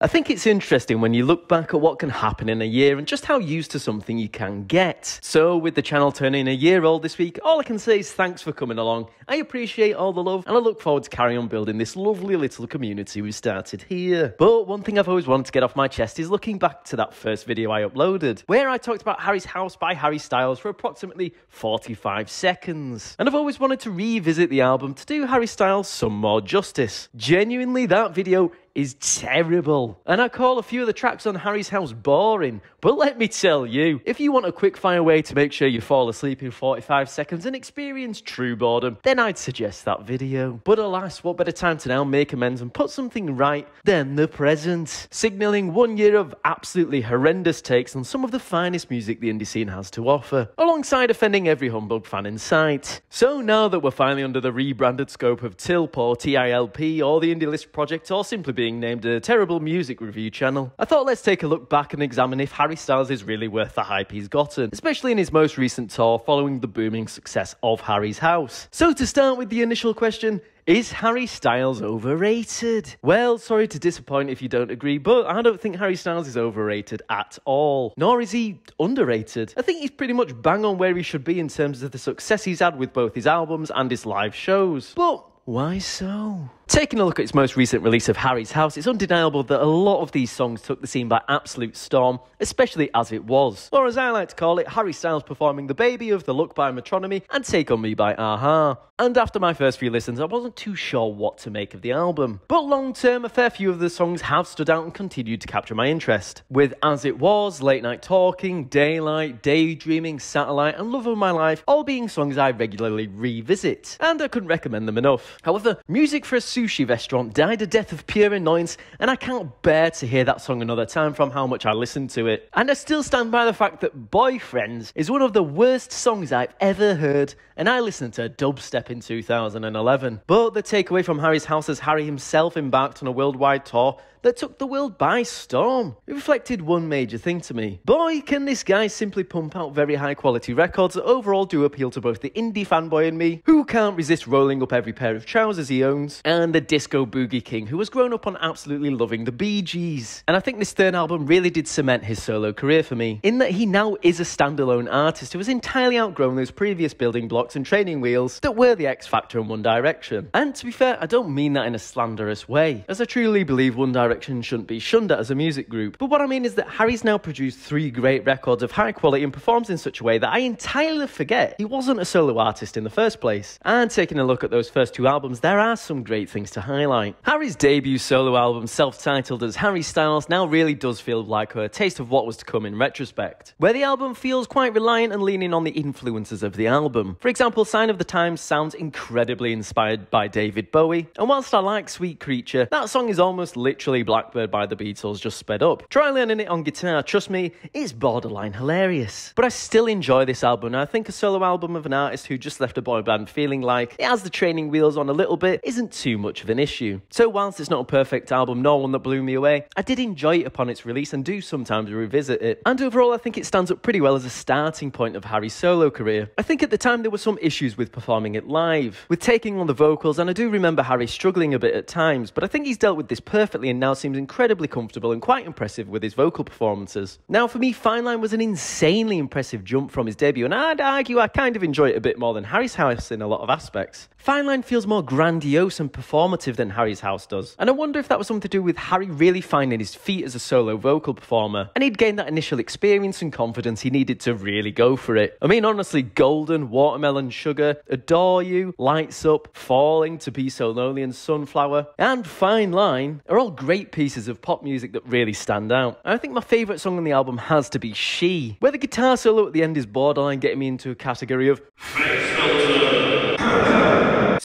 I think it's interesting when you look back at what can happen in a year and just how used to something you can get. So with the channel turning a year old this week, all I can say is thanks for coming along. I appreciate all the love and I look forward to carrying on building this lovely little community we started here. But one thing I've always wanted to get off my chest is looking back to that first video I uploaded, where I talked about Harry's House by Harry Styles for approximately 45 seconds. And I've always wanted to revisit the album to do Harry Styles some more justice. Genuinely, that video is terrible. And I call a few of the tracks on Harry's House boring. But let me tell you, if you want a quick fire way to make sure you fall asleep in 45 seconds and experience true boredom, then I'd suggest that video. But alas, what better time to now make amends and put something right than the present, signalling 1 year of absolutely horrendous takes on some of the finest music the indie scene has to offer, alongside offending every humbug fan in sight. So now that we're finally under the rebranded scope of TILP or TILP or the Indie List Project or simply being named a terrible music review channel, I thought let's take a look back and examine if Harry Styles is really worth the hype he's gotten, especially in his most recent tour following the booming success of Harry's House. So to start with the initial question, is Harry Styles overrated? Well, sorry to disappoint if you don't agree, but I don't think Harry Styles is overrated at all. Nor is he underrated. I think he's pretty much bang on where he should be in terms of the success he's had with both his albums and his live shows. But why so? Taking a look at its most recent release of Harry's House, it's undeniable that a lot of these songs took the scene by absolute storm, especially As It Was, or as I like to call it, Harry Styles performing The Baby of The Look by Metronomy and Take On Me by a-ha. And after my first few listens, I wasn't too sure what to make of the album. But long term, a fair few of the songs have stood out and continued to capture my interest, with As It Was, Late Night Talking, Daylight, Daydreaming, Satellite and Love of My Life all being songs I regularly revisit, and I couldn't recommend them enough. However, Music for a Sushi Restaurant died a death of pure annoyance, and I can't bear to hear that song another time from how much I listened to it. And I still stand by the fact that Boyfriends is one of the worst songs I've ever heard, and I listened to dubstep in 2011. But the takeaway from Harry's House as Harry himself embarked on a worldwide tour that took the world by storm. It reflected one major thing to me. Boy, can this guy simply pump out very high quality records that overall do appeal to both the indie fanboy in me, who can't resist rolling up every pair of trousers he owns, and the disco boogie king who has grown up on absolutely loving the Bee Gees. And I think this third album really did cement his solo career for me, in that he now is a standalone artist who has entirely outgrown those previous building blocks and training wheels that were the X Factor and One Direction. And to be fair, I don't mean that in a slanderous way, as I truly believe One Direction shouldn't be shunned at as a music group. But what I mean is that Harry's now produced 3 great records of high quality and performs in such a way that I entirely forget he wasn't a solo artist in the first place. And taking a look at those first 2 albums, there are some great things to highlight. Harry's debut solo album, self-titled as Harry Styles, now really does feel like a taste of what was to come in retrospect, where the album feels quite reliant and leaning on the influences of the album. For example, Sign of the Times sounds incredibly inspired by David Bowie, and whilst I like Sweet Creature, that song is almost literally Blackbird by the Beatles just sped up. Try learning it on guitar, trust me, it's borderline hilarious. But I still enjoy this album, and I think a solo album of an artist who just left a boy band feeling like it has the training wheels on a little bit isn't too much of an issue. So whilst it's not a perfect album nor one that blew me away, I did enjoy it upon its release and do sometimes revisit it. And overall, I think it stands up pretty well as a starting point of Harry's solo career. I think at the time there were some issues with performing it live, with taking on the vocals, and I do remember Harry struggling a bit at times, but I think he's dealt with this perfectly and now seems incredibly comfortable and quite impressive with his vocal performances. Now for me, Fine Line was an insanely impressive jump from his debut, and I'd argue I kind of enjoy it a bit more than Harry's House in a lot of aspects. Fine Line feels more grandiose and performative than Harry's House does, and I wonder if that was something to do with Harry really finding his feet as a solo vocal performer, and he'd gained that initial experience and confidence he needed to really go for it. I mean, honestly, Golden, Watermelon Sugar, Adore You, Lights Up, Falling, To Be So Lonely and Sunflower, and Fine Line are all great pieces of pop music that really stand out. And I think my favourite song on the album has to be She, where the guitar solo at the end is borderline getting me into a category of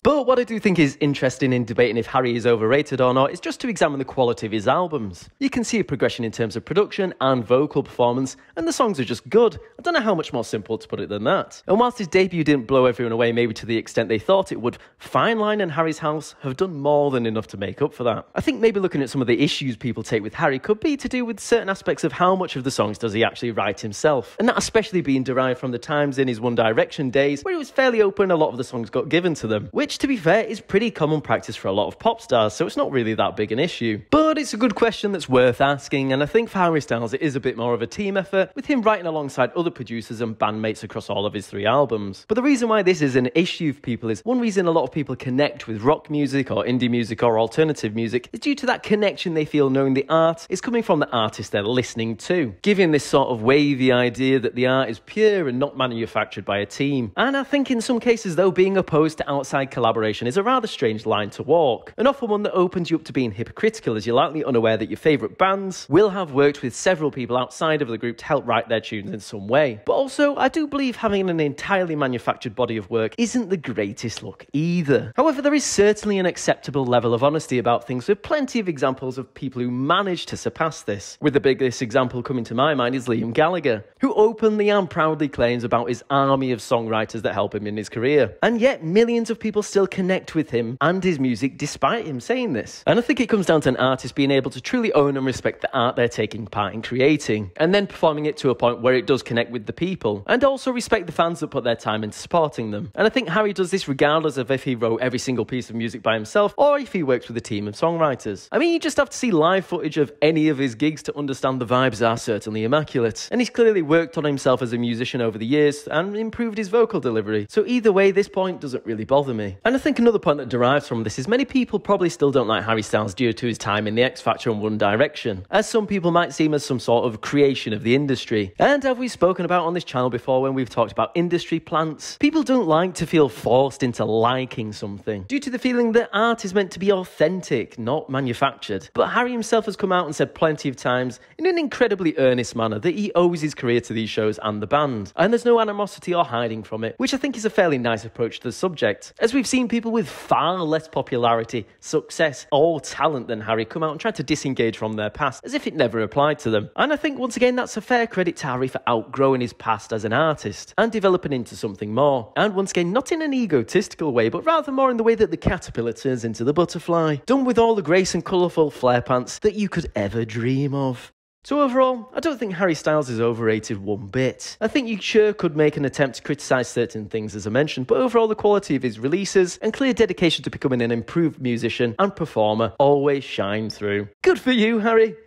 But what I do think is interesting in debating if Harry is overrated or not is just to examine the quality of his albums. You can see a progression in terms of production and vocal performance, and the songs are just good. I don't know how much more simple to put it than that. And whilst his debut didn't blow everyone away maybe to the extent they thought it would, Fine Line and Harry's House have done more than enough to make up for that. I think maybe looking at some of the issues people take with Harry could be to do with certain aspects of how much of the songs does he actually write himself, and that especially being derived from the times in his One Direction days where he was fairly open, a lot of the songs got given to them, which which to be fair is pretty common practice for a lot of pop stars, so it's not really that big an issue. But it's a good question that's worth asking, and I think for Harry Styles it is a bit more of a team effort, with him writing alongside other producers and bandmates across all of his 3 albums. But the reason why this is an issue for people is one reason a lot of people connect with rock music or indie music or alternative music is due to that connection they feel knowing the art is coming from the artist they're listening to, giving this sort of wavy idea that the art is pure and not manufactured by a team. And I think in some cases though, being opposed to outside collaboration is a rather strange line to walk, and often one that opens you up to being hypocritical, as you're likely unaware that your favourite bands will have worked with several people outside of the group to help write their tunes in some way. But also, I do believe having an entirely manufactured body of work isn't the greatest look either. However, there is certainly an acceptable level of honesty about things, with plenty of examples of people who managed to surpass this. With the biggest example coming to my mind is Liam Gallagher, who openly and proudly claims about his army of songwriters that help him in his career. And yet, millions of people still connect with him and his music despite him saying this. And I think it comes down to an artist being able to truly own and respect the art they're taking part in creating, and then performing it to a point where it does connect with the people, and also respect the fans that put their time into supporting them. And I think Harry does this regardless of if he wrote every single piece of music by himself or if he works with a team of songwriters. I mean, you just have to see live footage of any of his gigs to understand the vibes are certainly immaculate, and he's clearly worked on himself as a musician over the years and improved his vocal delivery. So either way, this point doesn't really bother me. And I think another point that derives from this is many people probably still don't like Harry Styles due to his time in the X Factor and One Direction, as some people might see him as some sort of creation of the industry. And as we've spoken about on this channel before when we've talked about industry plants, people don't like to feel forced into liking something due to the feeling that art is meant to be authentic, not manufactured. But Harry himself has come out and said plenty of times in an incredibly earnest manner that he owes his career to these shows and the band, and there's no animosity or hiding from it, which I think is a fairly nice approach to the subject, as we've seen people with far less popularity, success or talent than Harry come out and try to disengage from their past as if it never applied to them. And I think once again that's a fair credit to Harry for outgrowing his past as an artist and developing into something more, and once again not in an egotistical way but rather more in the way that the caterpillar turns into the butterfly, done with all the grace and colourful flare pants that you could ever dream of. So overall, I don't think Harry Styles is overrated one bit. I think you sure could make an attempt to criticise certain things as I mentioned, but overall the quality of his releases and clear dedication to becoming an improved musician and performer always shine through. Good for you, Harry.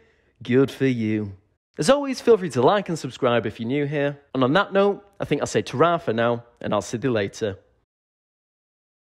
Good for you. As always, feel free to like and subscribe if you're new here. And on that note, I think I'll say ta-ra for now, and I'll see you later.